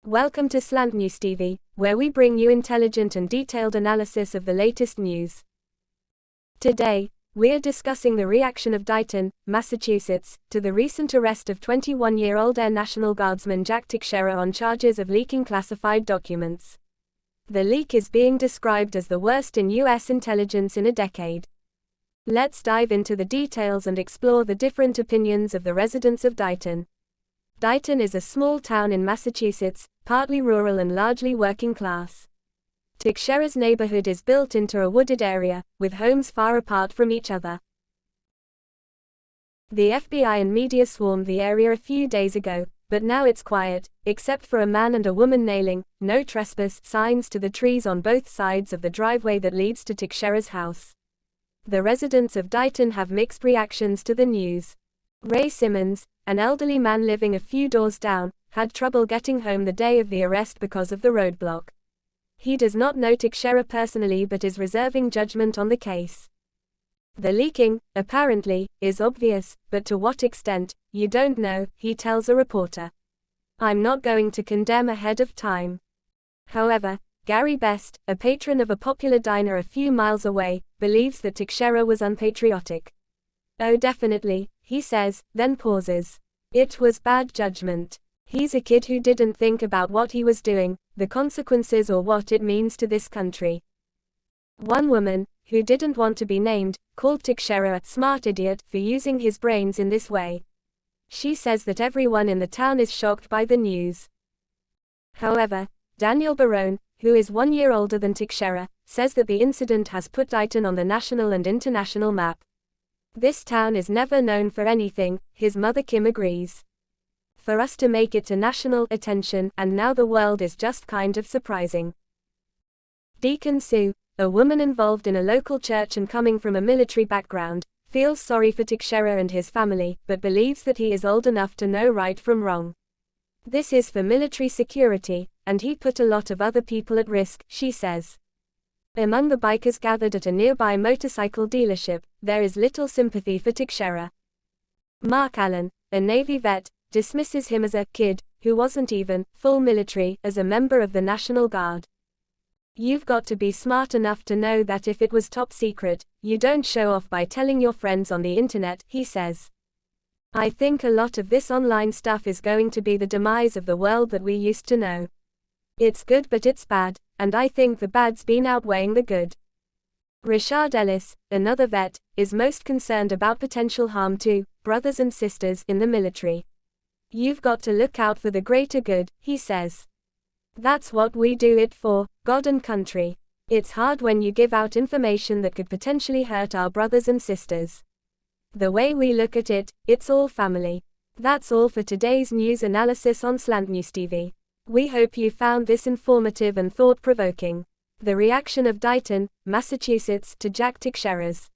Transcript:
Welcome to SlantNewsTV, where we bring you intelligent and detailed analysis of the latest news. Today, we're discussing the reaction of Dighton, Massachusetts, to the recent arrest of 21-year-old Air National Guardsman Jack Teixeira on charges of leaking classified documents. The leak is being described as the worst in U.S. intelligence in a decade. Let's dive into the details and explore the different opinions of the residents of Dighton. Dighton is a small town in Massachusetts, partly rural and largely working class. Teixeira's neighborhood is built into a wooded area, with homes far apart from each other. The FBI and media swarmed the area a few days ago, but now it's quiet, except for a man and a woman nailing "No Trespass" signs to the trees on both sides of the driveway that leads to Teixeira's house. The residents of Dighton have mixed reactions to the news. Ray Simmons, an elderly man living a few doors down, had trouble getting home the day of the arrest because of the roadblock. He does not know Teixeira personally but is reserving judgment on the case. The leaking, apparently, is obvious, but to what extent, you don't know, he tells a reporter. I'm not going to condemn ahead of time. However, Gary Best, a patron of a popular diner a few miles away, believes that Teixeira was unpatriotic. Oh, definitely, he says, then pauses. It was bad judgment. He's a kid who didn't think about what he was doing, the consequences or what it means to this country. One woman, who didn't want to be named, called Teixeira a smart idiot for using his brains in this way. She says that everyone in the town is shocked by the news. However, Daniel Barone, who is 1 year older than Teixeira, says that the incident has put Dighton on the national and international map. This town is never known for anything, his mother Kim agrees. For us to make it to national attention, and now the world is just kind of surprising. Deacon Sue, a woman involved in a local church and coming from a military background, feels sorry for Teixeira and his family, but believes that he is old enough to know right from wrong. This is for military security, and he put a lot of other people at risk, she says. Among the bikers gathered at a nearby motorcycle dealership, there is little sympathy for Teixeira. Mark Allen, a Navy vet, dismisses him as a kid who wasn't even full military as a member of the National Guard. You've got to be smart enough to know that if it was top secret, you don't show off by telling your friends on the internet, he says. I think a lot of this online stuff is going to be the demise of the world that we used to know. It's good but it's bad, and I think the bad's been outweighing the good. Rashard Ellis, another vet, is most concerned about potential harm to brothers and sisters in the military. You've got to look out for the greater good, he says. That's what we do it for, God and country. It's hard when you give out information that could potentially hurt our brothers and sisters. The way we look at it, it's all family. That's all for today's news analysis on SlantNewsTV. We hope you found this informative and thought-provoking. The reaction of Dighton, Massachusetts to Jack Teixeira's